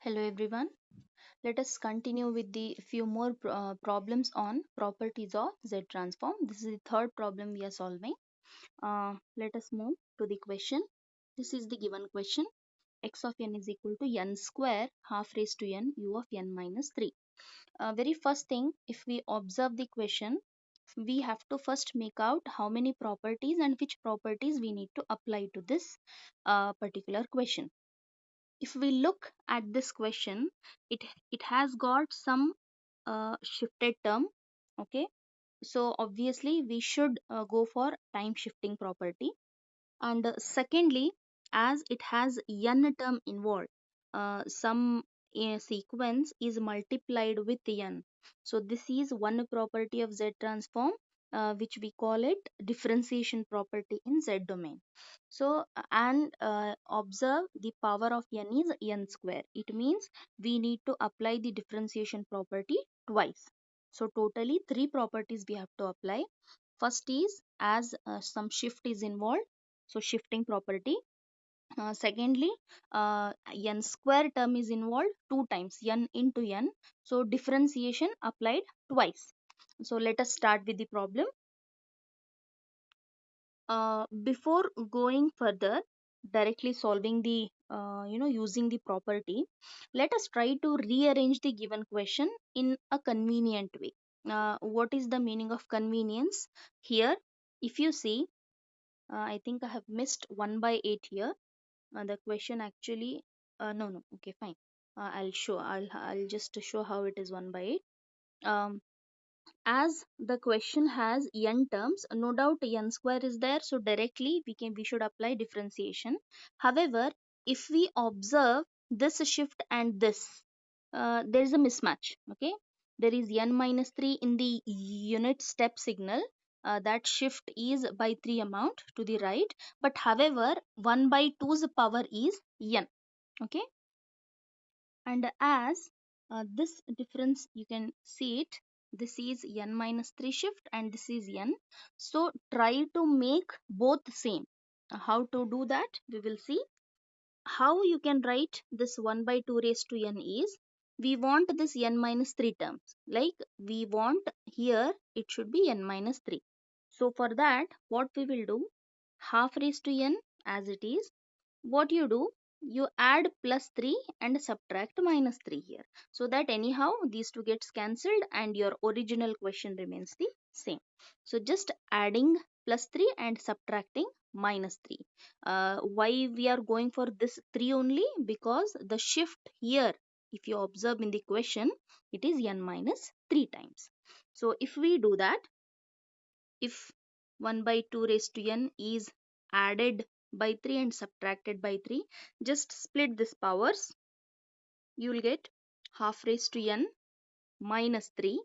Hello everyone. Let us continue with the few more problems on properties of Z transform. This is the third problem we are solving. Let us move to the question. This is the given question. X of n is equal to n square half raised to n u of n minus 3. Very first thing, if we observe the question, we have to first make out how many properties and which properties we need to apply to this particular question. If we look at this question, it has got some shifted term. Okay, so obviously we should go for time shifting property. And secondly, as it has n term involved, some sequence is multiplied with n. So this is one property of Z transform, which we call it differentiation property in Z domain. So observe the power of n is n square. It means we need to apply the differentiation property twice. So totally three properties we have to apply. First is, as some shift is involved, so shifting property. Secondly, n square term is involved two times, n into n, so differentiation applied twice. So let us start with the problem. Before going further, directly solving the using the property, let us try to rearrange the given question in a convenient way. What is the meaning of convenience here? If you see, I think I have missed 1 by 8 here. The question actually, no, okay, fine. I'll just show how it is 1 by 8. Um, as the question has n terms, no doubt n square is there, so directly we should apply differentiation. However, if we observe this shift and this, there is a mismatch. Okay, there is n minus 3 in the unit step signal. That shift is by 3 amount to the right, but however 1 by 2's power is n. Okay, and as this difference you can see it, this is n minus 3 shift and this is n. So try to make both same. How to do that we will see. How you can write this 1 by 2 raised to n is, we want this n minus 3 terms, like we want here it should be n minus 3. So for that what we will do, half raised to n as it is, what you do, you add plus 3 and subtract minus 3 here, so that anyhow these two gets cancelled and your original question remains the same. So just adding plus 3 and subtracting minus 3. Why we are going for this 3 only? Because the shift here, if you observe in the question, it is n minus 3 times. So if we do that, if 1 by 2 raised to n is added by 3 and subtracted by 3, just split this powers, you will get half raised to n minus 3,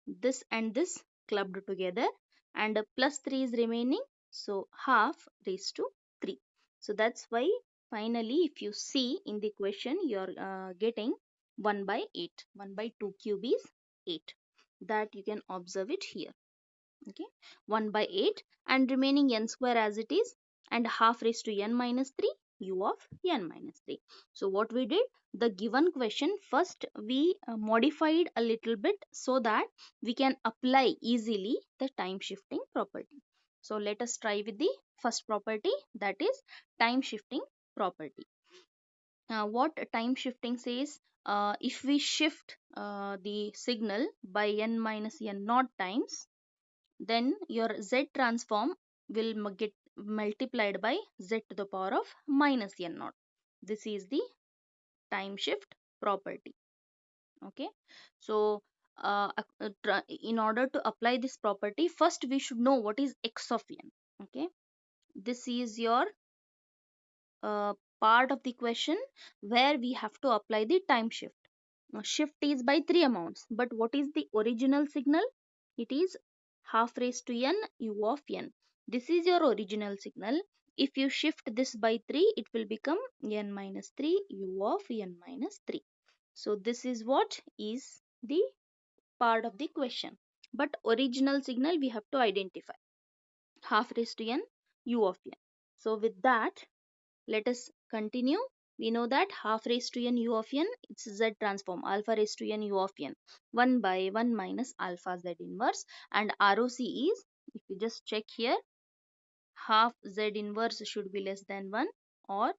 this and this clubbed together, and a plus 3 is remaining, so half raised to 3. So that's why finally if you see in the question, you're getting 1 by 8. 1 by 2 cube is 8. That you can observe it here. Okay, 1 by 8 and remaining n square as it is, and half raised to n minus 3 u of n minus 3. So what we did, the given question first we modified a little bit so that we can apply easily the time shifting property. So let us try with the first property, that is time shifting property. What time shifting says, if we shift the signal by n minus n naught times, then your Z transform will get multiplied by Z to the power of minus n naught. This is the time shift property. Okay, so in order to apply this property, first we should know what is x of n. Okay, this is your uh, part of the question where we have to apply the time shift. Shift is by 3 amounts, but what is the original signal? It is half raised to n u of n. This is your original signal. If you shift this by 3, it will become n minus 3 u of n minus 3. So this is what is the part of the question. But original signal we have to identify, half raised to n u of n. So with that, let us continue We know that half raised to n u of n, it's z transform, alpha raised to n u of n, 1 by 1 minus alpha z inverse. And ROC is, if you just check here, half z inverse should be less than 1, or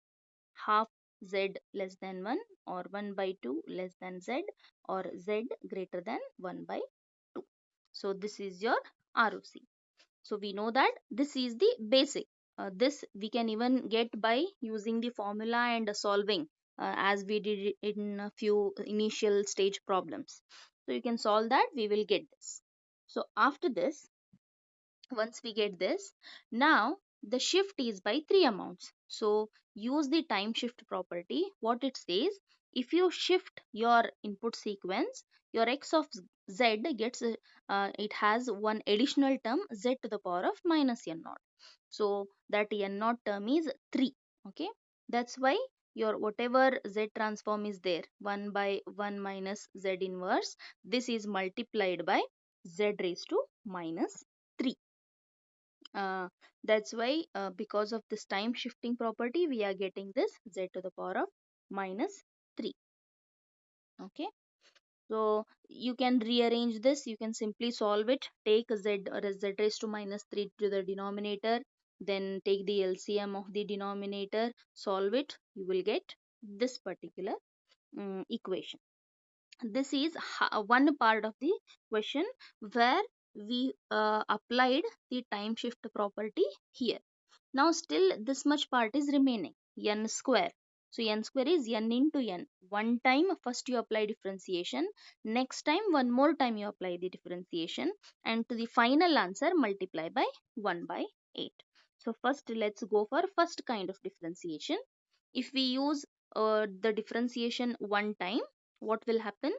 half z less than 1, or 1 by 2 less than z, or z greater than 1 by 2. So this is your ROC. So we know that this is the basic. This we can even get by using the formula and solving, as we did it in a few initial stage problems. So you can solve that, we will get this. So after this, once we get this, now the shift is by three amounts. So use the time shift property. What it says, if you shift your input sequence, your x of z gets it has one additional term, z to the power of minus n naught. So that n naught term is 3. Okay, that's why your whatever z transform is there, 1 by 1 minus z inverse, this is multiplied by z raised to minus 3. That's why, because of this time shifting property, we are getting this z to the power of minus 3. Okay, so you can rearrange this, you can simply solve it. Take z, or z raised to minus 3 to the denominator, then take the LCM of the denominator, solve it, you will get this particular equation. This is one part of the question where we applied the time shift property here. Now still this much part is remaining, n square. So n square is n into n. One time first you apply differentiation, next time one more time you apply the differentiation, and to the final answer multiply by 1 by 8. So first let's go for first kind of differentiation. If we use the differentiation one time, what will happen?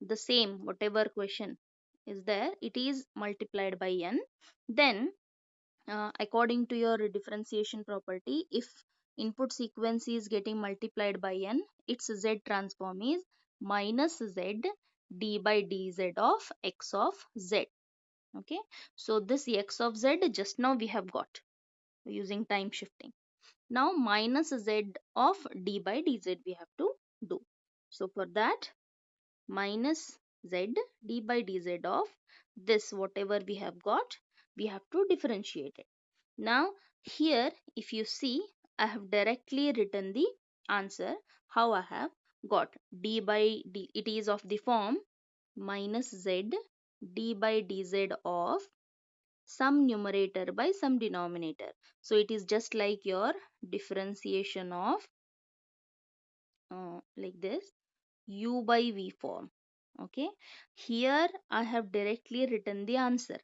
The same, whatever question is there, it is multiplied by n. Then according to your differentiation property, if input sequence is getting multiplied by n, its z transform is minus z d by dz of x of z. Okay, so this x of z just now we have got using time shifting. Now minus z of d by dz we have to do. So for that, minus z d by dz of this whatever we have got, we have to differentiate it. Now here if you see, I have directly written the answer. How I have got d by d, it is of the form minus z d by dz of some numerator by some denominator. So it is just like your differentiation of like this, u by v form. Okay, here I have directly written the answer.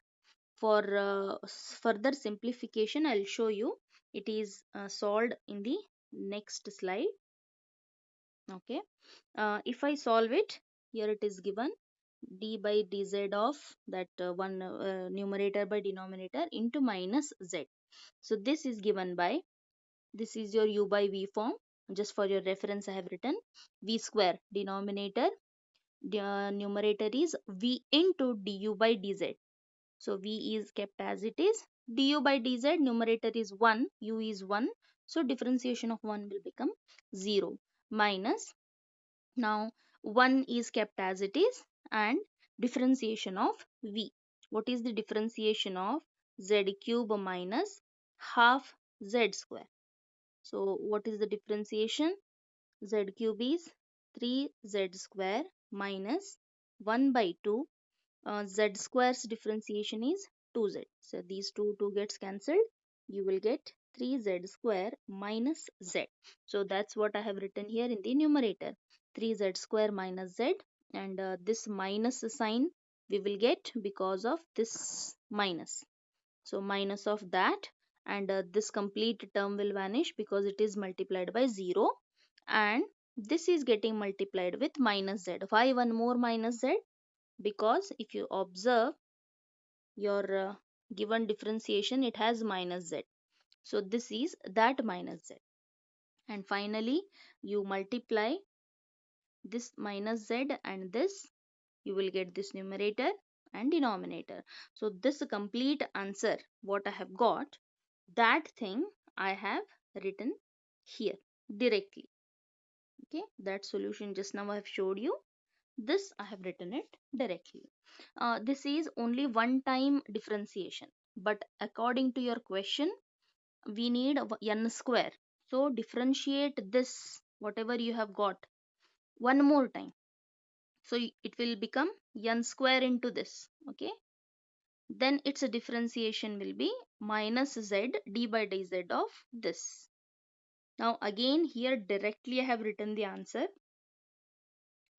For further simplification, I'll show you. It is solved in the next slide. Okay, if I solve it, here it is given d by dz of that one numerator by denominator into minus z. So this is given by, this is your u by v form. Just for your reference, I have written v square, denominator, the numerator is v into du by dz. So v is kept as it is. Du by dz, numerator is 1, u is 1. So differentiation of 1 will become 0, minus, now 1 is kept as it is, and differentiation of v. What is the differentiation of z cube minus half z square? So what is the differentiation? Z cube is 3z square minus 1 by 2. Z square's differentiation is 2z. So these two gets cancelled. You will get 3z square minus z. So that's what I have written here in the numerator. 3z square minus z, and this minus sign we will get because of this minus. So minus of that, and this complete term will vanish because it is multiplied by 0, and this is getting multiplied with minus z. Why one more minus z? Because if you observe your given differentiation, it has minus z. So this is that minus z. And finally, you multiply this minus z and this, you will get this numerator and denominator. So this complete answer, what I have got, that thing I have written here directly. Okay, that solution just now I have showed you. This I have written it directly. This is only one time differentiation, but according to your question, we need n square. So differentiate this, whatever you have got, one more time. So it will become n square into this. Okay, then its a differentiation will be minus z d by dz of this. Now again here directly I have written the answer,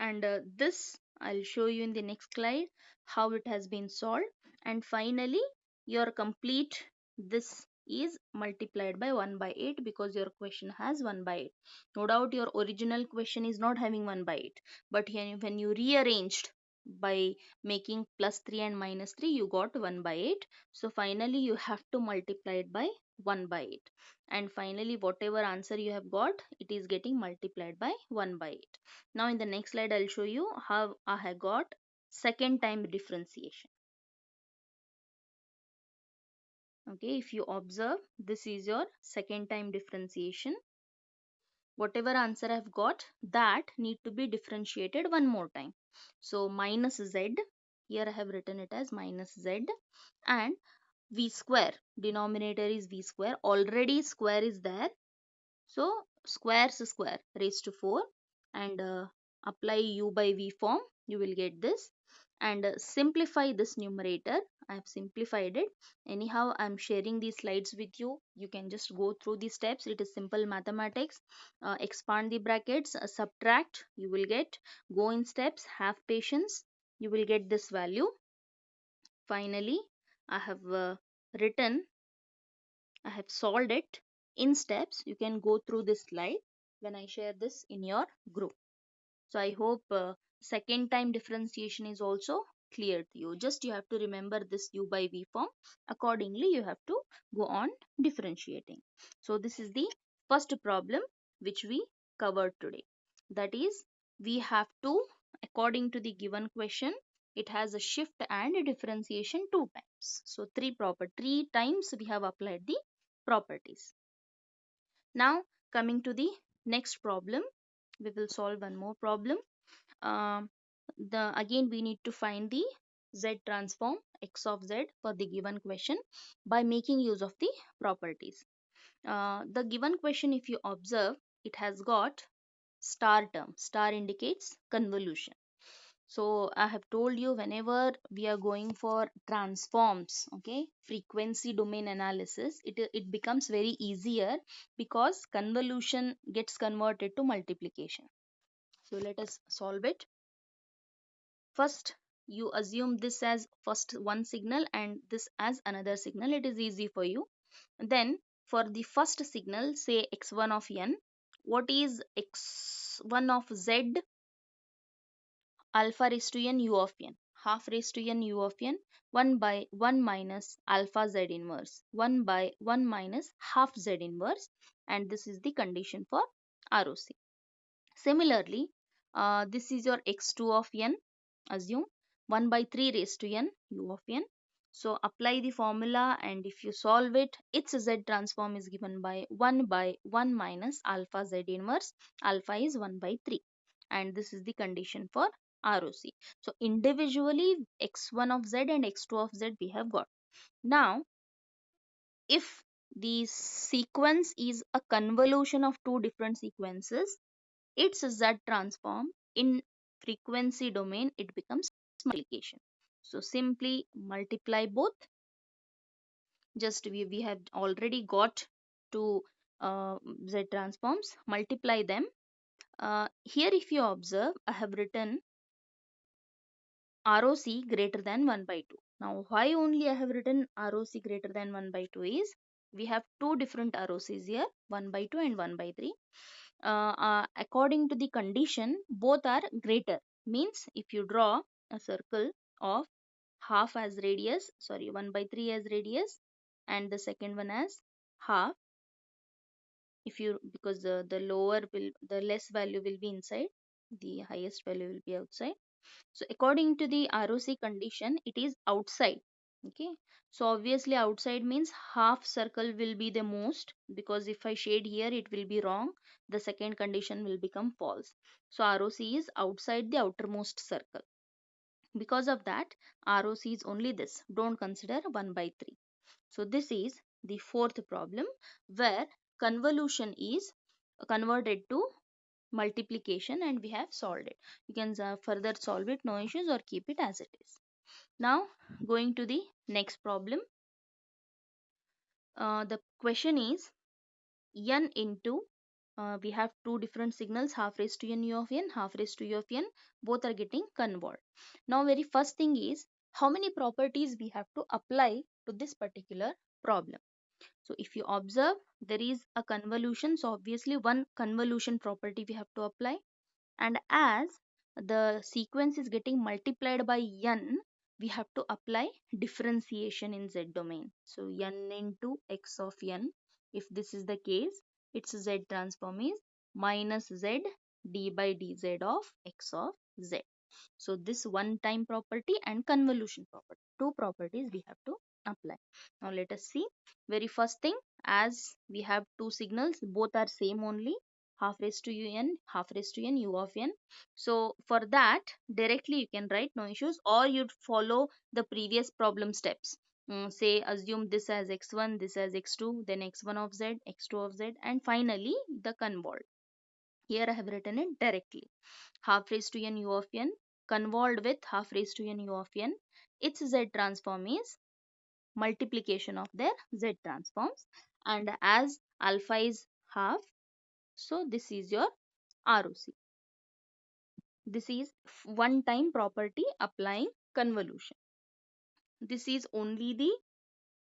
and this I'll show you in the next slide how it has been solved. And finally your complete this is multiplied by 1 by 8 because your question has 1 by 8. No doubt your original question is not having 1 by 8, but here when you rearranged by making plus 3 and minus 3, you got 1 by 8. So finally you have to multiply it by 1 by 8, and finally whatever answer you have got, it is getting multiplied by 1 by 8. Now in the next slide I'll show you how I have got second time differentiation. Okay, if you observe, this is your second time differentiation. Whatever answer I've got, that need to be differentiated one more time. So minus z, here I have written it as minus z, and v square, denominator is v square, already square is there. So squares square raised to 4, and apply u by v form, you will get this. And simplify this numerator. I have simplified it. Anyhow, I am sharing these slides with you. You can just go through the steps. It is simple mathematics. Expand the brackets, subtract, you will get. Go in steps, have patience, you will get this value. Finally, I have written I have solved it in steps. You can go through this slide when I share this in your group. So I hope second time differentiation is also clear to you. Just you have to remember this u by v form. Accordingly, you have to go on differentiating. So this is the first problem which we covered today. That is, we have to, according to the given question, it has a shift and a differentiation two times. So three times we have applied the properties. Now coming to the next problem, we will solve one more problem. um, the again we need to find the z transform x of z for the given question by making use of the properties. The given question, if you observe, it has got star term. Star indicates convolution. So I have told you, whenever we are going for transforms, okay, frequency domain analysis, it becomes very easier because convolution gets converted to multiplication. So let us solve it. First, you assume this as first one signal and this as another signal. It is easy for you. Then for the first signal, say x1 of n, what is x1 of z? Alpha raised to n u of n, half raised to n u of n, 1 by 1 minus alpha z inverse, 1 by 1 minus half z inverse, and this is the condition for ROC. Similarly, this is your x2 of n. Assume 1 by 3 raised to n u of n. So apply the formula, and if you solve it, its z transform is given by 1 by 1 minus alpha z inverse. Alpha is 1 by 3, and this is the condition for ROC. So individually x1 of z and x2 of z we have got. Now if the sequence is a convolution of two different sequences, its z transform in frequency domain, it becomes multiplication. So simply multiply both. Just we have already got two z transforms, multiply them. Here if you observe, I have written ROC greater than 1 by 2. Now why only I have written ROC greater than 1 by 2 is, we have two different ROCs here, 1 by 2 and 1 by 3. According to the condition, both are greater. Means if you draw a circle of half as radius, sorry, 1 by 3 as radius, and the second one as half, if you, because the lower will, the less value will be inside, the highest value will be outside. So according to the ROC condition, it is outside. Okay, so obviously outside means half circle will be the most, because if I shade here it will be wrong, the second condition will become false. So ROC is outside the outermost circle. Because of that, ROC is only this, don't consider 1 by 3. So this is the fourth problem, where convolution is converted to multiplication and we have solved it. You can further solve it, no issues, or keep it as it is. Now going to the next problem. The question is n into, we have two different signals, half raised to n u of n, half raised to u of n, both are getting convolved. Now very first thing is, how many properties we have to apply to this particular problem. So if you observe, there is a convolution, so obviously one convolution property we have to apply. And as the sequence is getting multiplied by n, we have to apply differentiation in z domain. So n into x of n, if this is the case, its z transform is minus z d by dz of x of z. So this one time property and convolution property, two properties we have to apply. Now let us see. Very first thing, as we have two signals, both are same only, half raised to un, half raised to n, u of n. So for that, directly you can write, no issues, or you'd follow the previous problem steps. Say assume this as x1, this as x2, then x1 of z, x2 of z, and finally the convolve. Here I have written it directly. Half raised to n u of n convolved with half raised to n u of n. Its z transform is multiplication of their z transforms. And as alpha is half, so this is your ROC. This is one time property applying convolution. This is only the,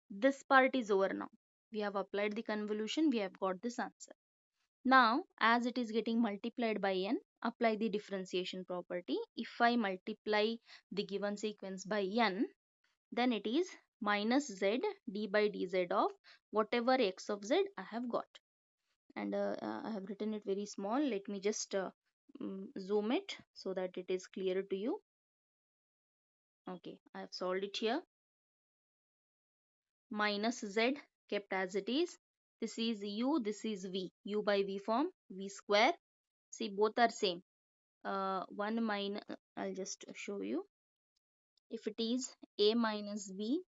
this part is over now. We have applied the convolution, we have got this answer. Now, as it is getting multiplied by n, apply the differentiation property. If I multiply the given sequence by n, then it is minus z d by dz of whatever x of z I have got. And I have written it very small. Let me just zoom it so that it is clearer to you. Okay, I have solved it here. Minus z kept as it is. This is u, this is v. U by v form, v square. See, both are same. 1 minus, I'll just show you. If it is a minus b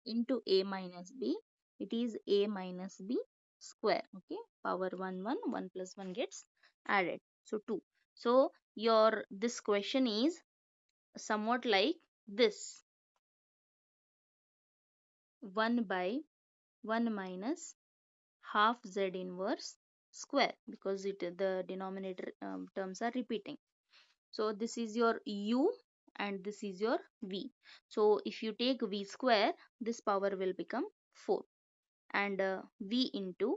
into a minus b, it is a minus b square. Okay, power 1 1, 1 plus 1 gets added, so 2. So your this question is somewhat like this: 1 by 1 minus half z inverse square, because it the denominator terms are repeating. So this is your u and this is your v. So if you take v square, this power will become 4, and v into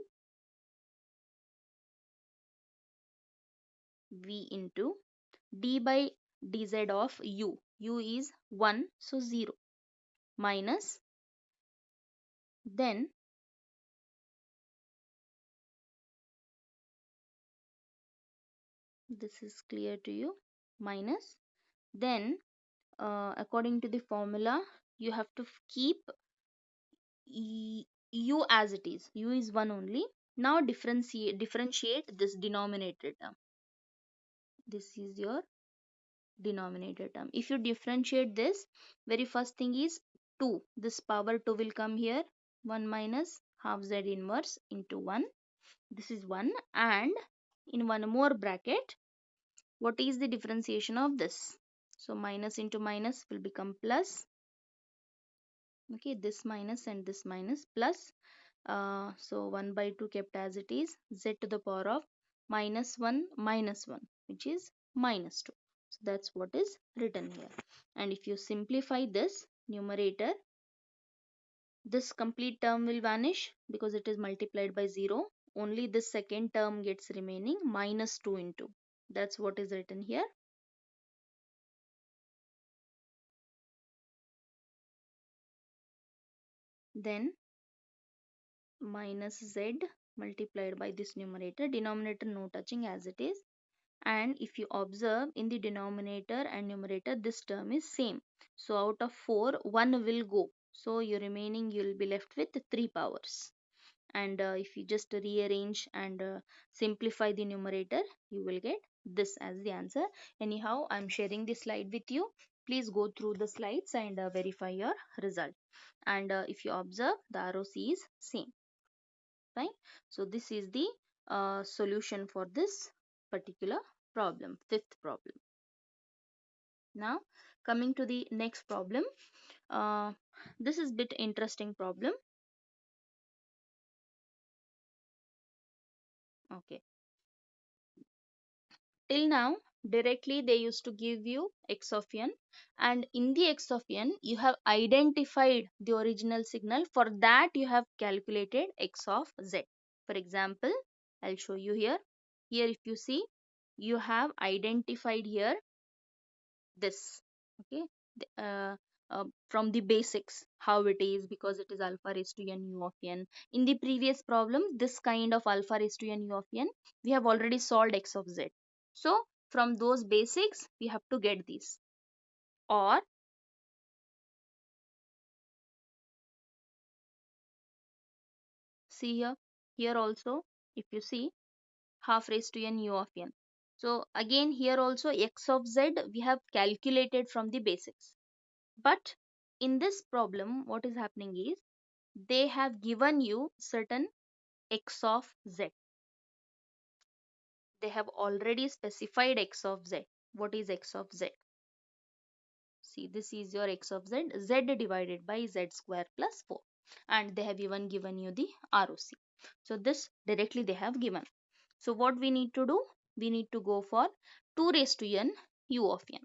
d by dz of u. U is 1, so 0, minus, then this is clear to you, minus, then according to the formula, you have to keep u as it is. U is 1 only. Now differentiate this denominator term. This is your denominator term. If you differentiate this, very first thing is 2. This power 2 will come here. 1 minus half z inverse into 1. This is 1, and in one more bracket, what is the differentiation of this? So minus into minus will become plus. Okay, this minus and this minus plus. So 1 by 2 kept as it is, z to the power of minus 1, which is minus 2. So that's what is written here. And if you simplify this numerator, this complete term will vanish because it is multiplied by 0. Only this second term gets remaining, minus 2 into. That's what is written here. Then minus z multiplied by this numerator, denominator no touching as it is. And if you observe, in the denominator and numerator, this term is same. So out of 4, 1 will go. So your remaining, you'll be left with 3 powers. And if you just rearrange and simplify the numerator, you will get this as the answer. Anyhow, I'm sharing this slide with you. Please go through the slides and verify your result. And if you observe, the ROC is same. Fine. So this is the solution for this particular problem, fifth problem. Now coming to the next problem. uh, this is bit interesting problem. Okay. Till now, directly they used to give you x of n, and in the x of n, you have identified the original signal. For that, you have calculated x of z. For example, I'll show you here. Here, if you see, you have identified here this. Okay. The- from the basics, how it is, because it is alpha raised to n u of n. In the previous problem, this kind of alpha raised to n u of n, we have already solved x of z. So from those basics, we have to get these. Or see here, here also, if you see, half raised to n u of n. So again, here also x of z we have calculated from the basics. But in this problem, what is happening is, they have given you certain x of z. They have already specified x of z. What is x of z? See, this is your x of z, z divided by z square plus 4. And they have even given you the ROC. So this directly they have given. So what we need to do? We need to go for 2 raised to n u of n.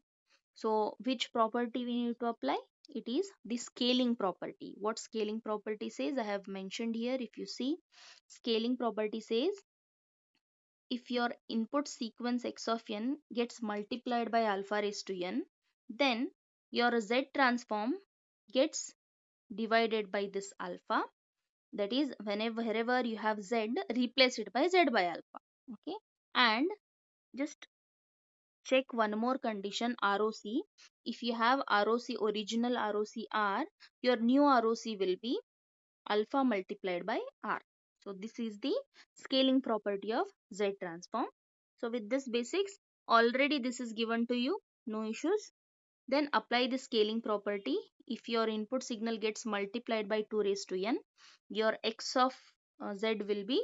So which property we need to apply? It is the scaling property. What scaling property says? I have mentioned here. If you see, scaling property says, if your input sequence x of n gets multiplied by alpha raised to n, then your z transform gets divided by this alpha. That is, wherever you have z, replace it by z by alpha. Okay. And just check one more condition, ROC. If you have ROC, original ROC R, your new ROC will be alpha multiplied by R. So this is the scaling property of Z transform. So with this basics, already this is given to you, no issues. Then apply the scaling property. If your input signal gets multiplied by 2 raised to n, your x of z will be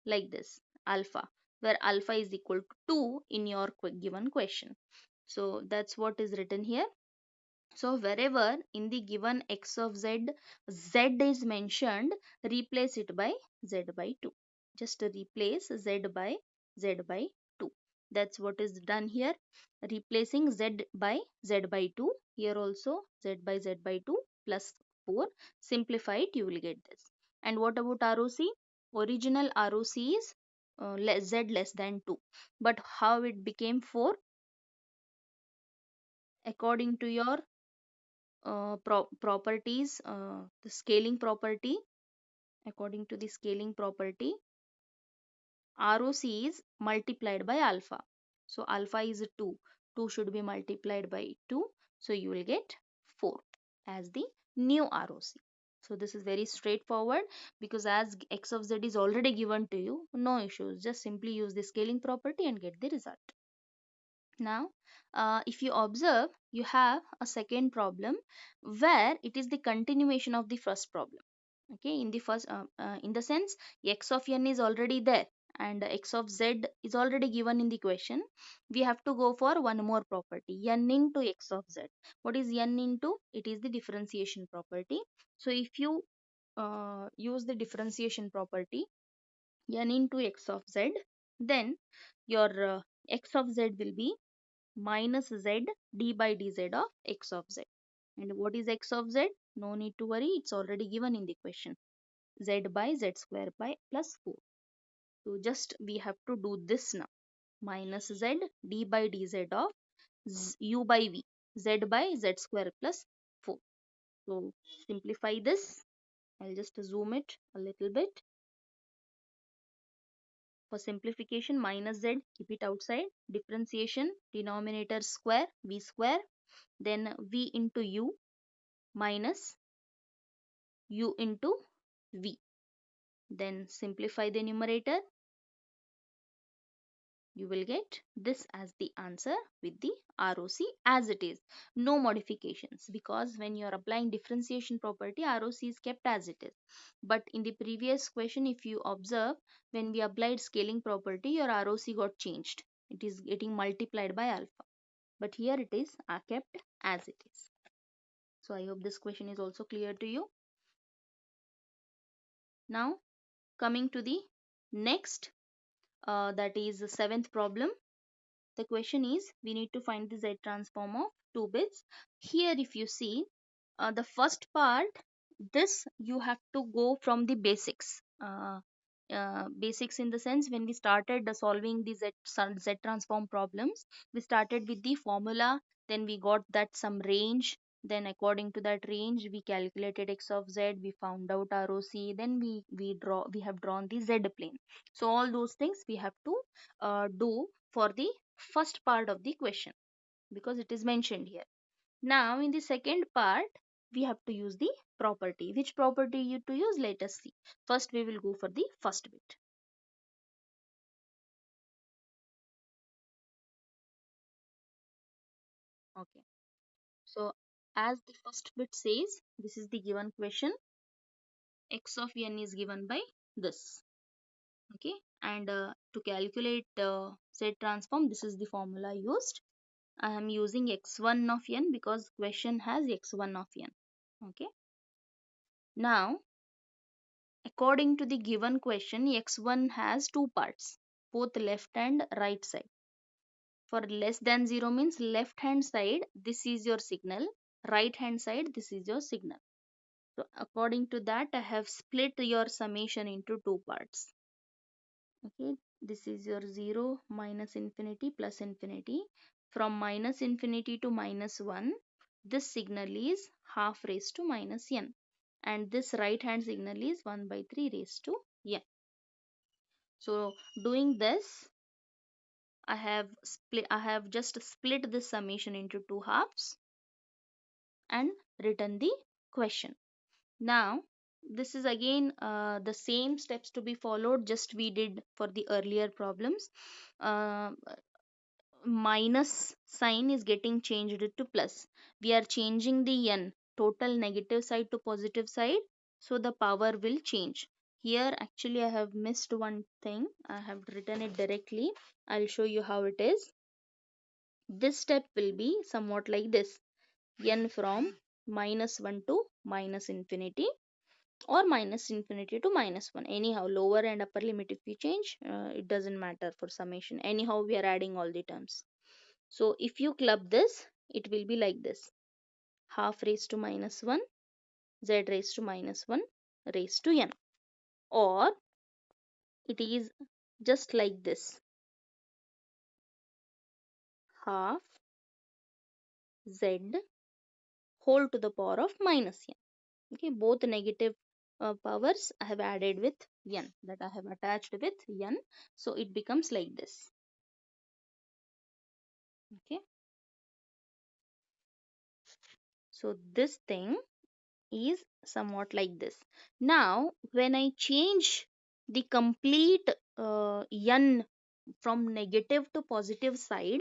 like this, alpha, where alpha is equal to 2 in your given question. So that's what is written here. So wherever in the given x of z, z is mentioned, replace it by z by 2. Just replace z by z by 2. That's what is done here. Replacing z by z by 2. Here also z by z by 2 plus 4. Simplify it, you will get this. And what about ROC? Original ROC is z less than 2. But how it became 4? According to your properties, the scaling property, according to the scaling property, ROC is multiplied by alpha. So alpha is 2. 2 should be multiplied by 2. So you will get 4 as the new ROC. So this is very straightforward, because as x of z is already given to you, no issues. Just simply use the scaling property and get the result. Now, if you observe, you have a second problem where it is the continuation of the first problem. Okay, in the first, in the sense, x of n is already there and x of z is already given in the question. We have to go for one more property, n into x of z. What is n into? It is the differentiation property. So if you use the differentiation property, n into x of z, then your x of z will be minus z d by dz of x of z. And what is x of z? No need to worry, it's already given in the question. Z by z square by plus 4. So just we have to do this now. Minus z d by dz of u by v, z by z square plus 4. So simplify this. I'll just zoom it a little bit. For simplification, minus z, keep it outside. Differentiation, denominator square, v square. Then v into u minus u into v. Then simplify the numerator, you will get this as the answer with the ROC as it is. No modifications, because when you are applying differentiation property, ROC is kept as it is. But in the previous question, if you observe, when we applied scaling property, your ROC got changed. It is getting multiplied by alpha. But here it is kept as it is. So I hope this question is also clear to you. Now coming to the next, that is the seventh problem. The question is, we need to find the Z transform of 2 bits. Here if you see, the first part, this you have to go from the basics. Basics in the sense, when we started solving the Z transform problems, we started with the formula, then we got that some range, then according to that range we calculated x of z, we found out ROC, then we have drawn the z plane. So all those things we have to do for the first part of the question, because it is mentioned here. Now in the second part, we have to use the property. Which property you to use, let us see. First we will go for the first bit. Okay, so as the first bit says, this is the given question, x of n is given by this. Okay, and to calculate z transform, this is the formula used. I am using x1 of n because question has x1 of n. Okay, now according to the given question, x1 has two parts, both left and right side. For less than 0 means left hand side, this is your signal, right hand side, this is your signal. So according to that, I have split your summation into two parts. Okay, this is your 0, minus infinity, plus infinity. From minus infinity to minus 1, this signal is half raised to minus n, and this right hand signal is 1 by 3 raised to n. So doing this, I have just split this summation into two halves and written the question. Now this is again the same steps to be followed, just we did for the earlier problems. uh, Minus sign is getting changed to plus. We are changing the n, total negative side to positive side, so the power will change. Here actually I have missed one thing, I have written it directly. I'll show you how it is. This step will be somewhat like this: n from minus 1 to minus infinity, or minus infinity to minus 1. Anyhow, lower and upper limit if we change, it doesn't matter for summation. Anyhow, we are adding all the terms. So if you club this, it will be like this: half raised to minus 1, z raised to minus 1 raised to n. Or it is just like this: half z whole to the power of minus n. Okay, both negative powers I have added with n, that I have attached with n. So it becomes like this. Okay, so this thing is somewhat like this. Now when I change the complete n from negative to positive side,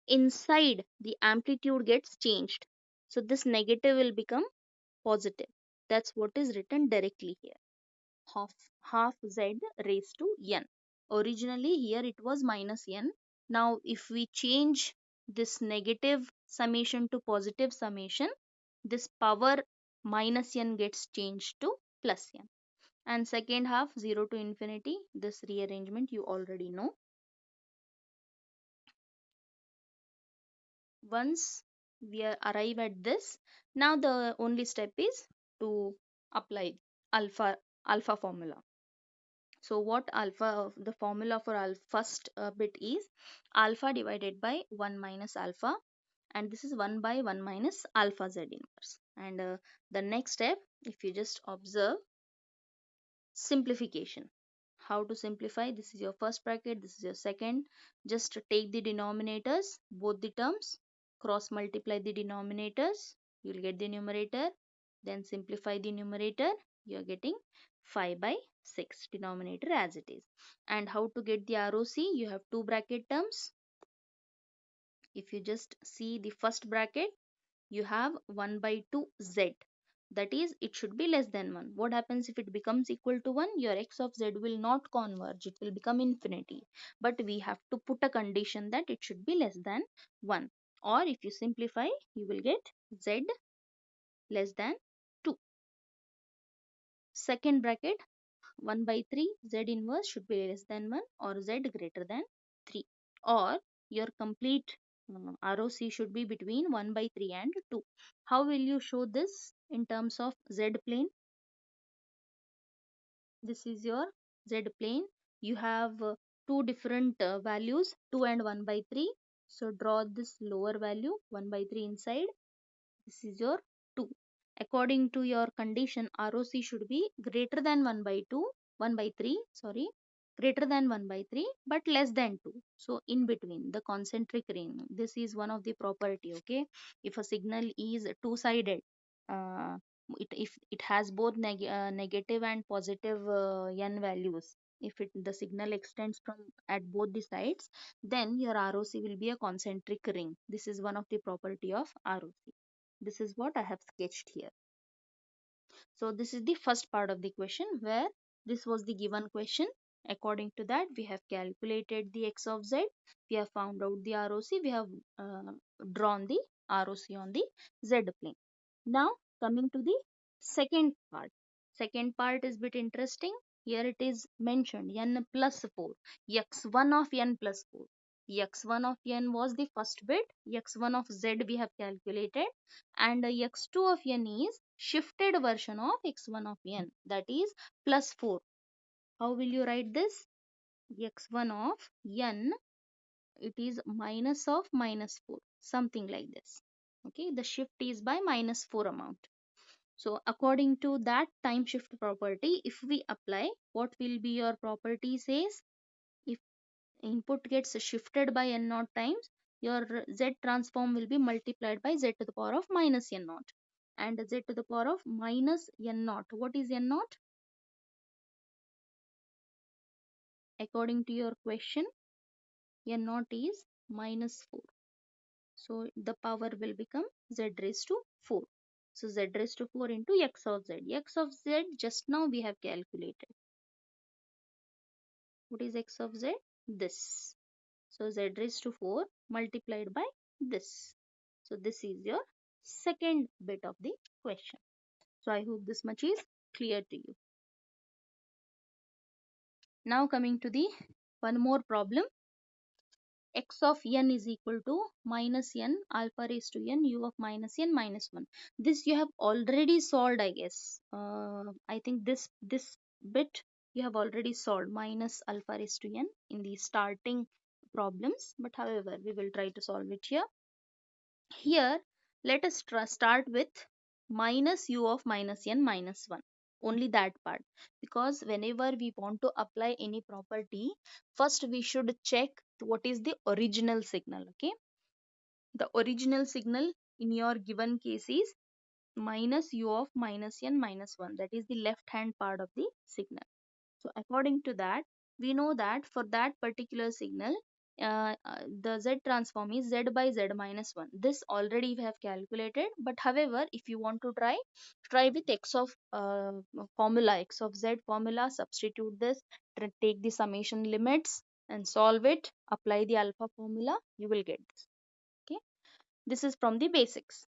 inside the amplitude gets changed, so this negative will become positive. That's what is written directly here: half z raised to n. Originally here it was minus n. Now if we change this negative summation to positive summation, this power minus n gets changed to plus n. And second half, 0 to infinity, this rearrangement you already know. Once we arrive at this, now the only step is to apply alpha formula. So what alpha, the formula for alpha first bit is alpha divided by 1 minus alpha, and this is 1 by 1 minus alpha z inverse. And the next step, if you just observe, simplification. How to simplify? This is your first bracket, this is your second. Just take the denominators, both the terms, cross multiply the denominators, you will get the numerator. Then simplify the numerator. You're getting 5 by 6, denominator as it is. And how to get the ROC? You have two bracket terms. If you just see the first bracket, you have 1 by 2 z, that is it should be less than 1. What happens if it becomes equal to 1? Your x of z will not converge, it will become infinity, but we have to put a condition that it should be less than 1. Or if you simplify, you will get z less than 2. Second bracket, 1 by 3 z inverse should be less than 1 or z greater than 3, or your complete ROC should be between 1 by 3 and 2. How will you show this in terms of z plane? This is your z plane. You have two different values, 2 and 1 by 3. So draw this lower value 1 by 3 inside. This is your 2. According to your condition, ROC should be greater than 1 by 2, 1 by 3, sorry, greater than 1 by 3, but less than 2. So in between, the concentric ring. This is one of the property, okay? If a signal is two-sided, uh, if it has both negative and positive n values, if the signal extends from at both the sides, then your ROC will be a concentric ring. This is one of the property of ROC. This is what I have sketched here. So this is the first part of the question where this was the given question. According to that, we have calculated the x of z. We have found out the ROC. We have drawn the ROC on the z plane. Now coming to the second part. Second part is bit interesting. Here it is mentioned n plus 4. x1 of n plus 4. x1 of n was the first bit. x1 of z we have calculated, and x2 of n is shifted version of x1 of n, that is plus 4. How will you write this? x1 of n, it is minus of minus 4, something like this. Okay, the shift is by minus 4 amount. So according to that time shift property, if we apply, what will be your property says? If input gets shifted by n naught times, your z transform will be multiplied by z to the power of minus n naught. And z to the power of minus n naught. What is n naught? According to your question, n naught is minus 4. So the power will become z raised to 4. So z raised to 4 into x of z. X of z just now we have calculated. What is x of z? This. So z raised to 4 multiplied by this. So this is your second bit of the question. So I hope this much is clear to you. Now coming to the one more problem. X of n is equal to minus n alpha raised to n u of minus n minus 1. This you have already solved, I guess. I think this bit you have already solved, minus alpha raised to n, in the starting problems. But however, we will try to solve it here. Here, let us start with minus u of minus n minus 1. Only that part. Because whenever we want to apply any property, first we should check what is the original signal. Okay. The original signal in your given case is minus u of minus n minus 1. That is the left hand part of the signal. So according to that, we know that for that particular signal, the z transform is z by z minus 1. This already we have calculated, but however, if you want to try with x of formula, x of z formula, substitute this, take the summation limits and solve it, apply the alpha formula, you will get this. Okay, this is from the basics.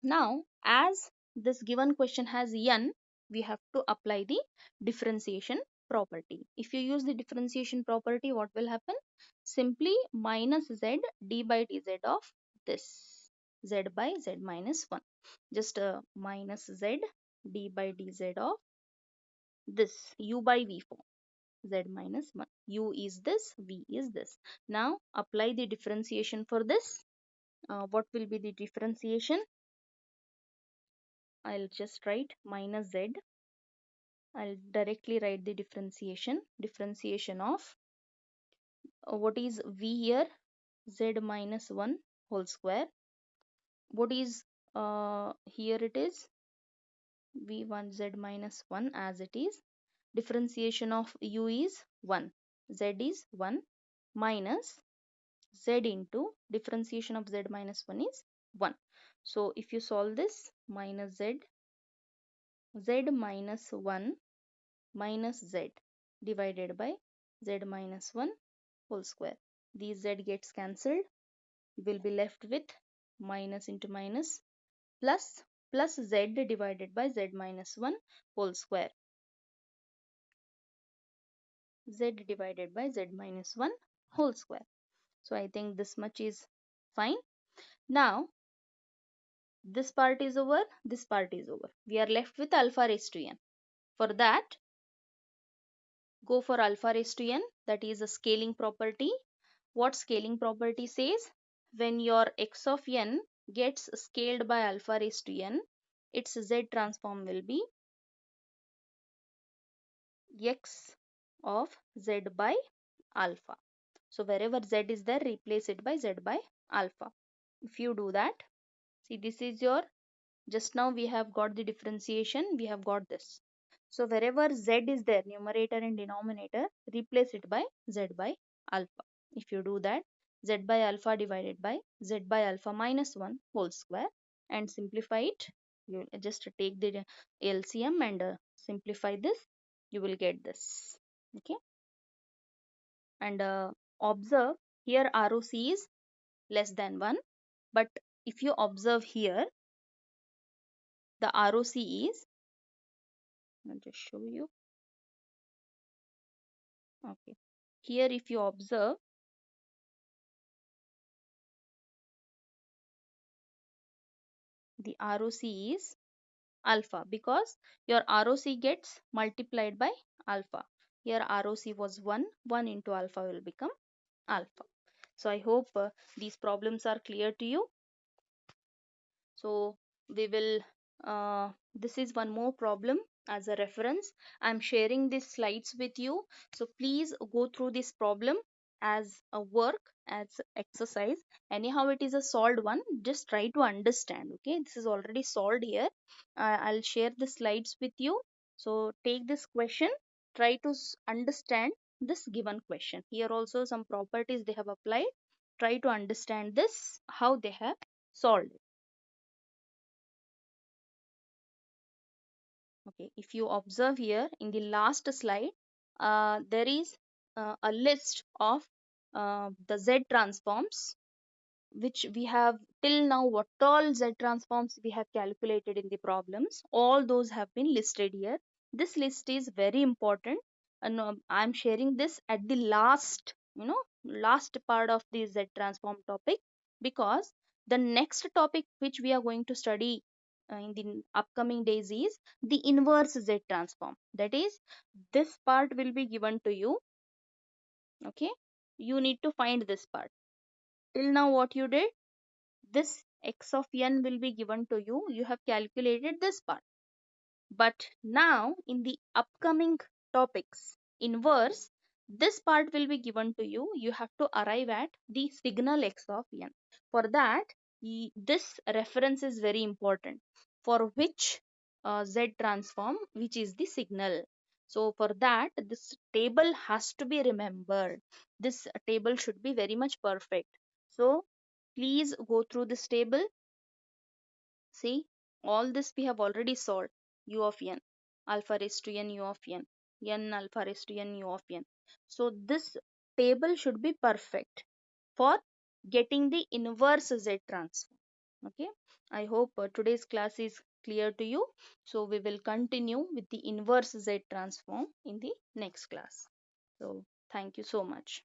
Now, as this given question has n, we have to apply the differentiation property. If you use the differentiation property, what will happen? Simply minus z d by dz of this, z by z minus 1. Just minus z d by dz of this, u by v form, z minus 1. U is this, v is this. Now, apply the differentiation for this. What will be the differentiation? I'll just write minus z. I'll directly write the differentiation. Differentiation of what is v here? Z minus 1 whole square. What is here it is? we want z minus 1 as it is. Differentiation of u is 1. Z is 1 minus z into differentiation of z minus 1 is 1. So if you solve this, minus z minus 1 minus z divided by z minus 1 whole square. These z gets cancelled. You will be left with minus into minus plus plus z divided by z minus 1 whole square. Z divided by z minus 1 whole square. So I think this much is fine. Now this part is over, this part is over. We are left with alpha raised to n. For that, go for alpha raised to n, that is a scaling property. What scaling property says? When your x of n gets scaled by alpha raised to n, its z transform will be x of z by alpha. So wherever z is there, replace it by z by alpha. If you do that, see, this is your, just now we have got the differentiation, we have got this. So wherever z is there, numerator and denominator, replace it by z by alpha. If you do that, z by alpha divided by z by alpha minus 1 whole square, and simplify it. You just take the LCM and simplify this. You will get this. Okay. And observe here ROC is less than 1. But if you observe here, the ROC is, I'll just show you. Okay. Here if you observe, the ROC is alpha because your ROC gets multiplied by alpha. Here ROC was 1, 1 into alpha will become alpha. So I hope these problems are clear to you. So we will, this is one more problem as a reference. I'm sharing these slides with you. So please go through this problem as a work, as exercise. Anyhow, it is a solved one. Just try to understand. Okay, this is already solved here. I'll share the slides with you. So take this question, try to understand this given question. Here also some properties they have applied. Try to understand this, how they have solved it. Okay, if you observe here in the last slide, there is a list of the Z transforms which we have till now, what all Z transforms we have calculated in the problems. All those have been listed here. This list is very important, and I'm sharing this at the last, last part of the Z transform topic, because the next topic which we are going to study in the upcoming days is the inverse Z transform. That is, this part will be given to you. Okay, you need to find this part. Till now, what you did, this x of n will be given to you. You have calculated this part. But now in the upcoming topics, inverse, this part will be given to you. You have to arrive at the signal x of n. For that, this reference is very important. For which z transform, which is the signal. So for that, this table has to be remembered. This table should be very much perfect. So please go through this table. See, all this we have already solved. U of n, alpha raised to n u of n, n alpha raised to n u of n. So this table should be perfect for getting the inverse Z transform. Okay, I hope today's class is clear to you. So we will continue with the inverse Z transform in the next class. So thank you so much.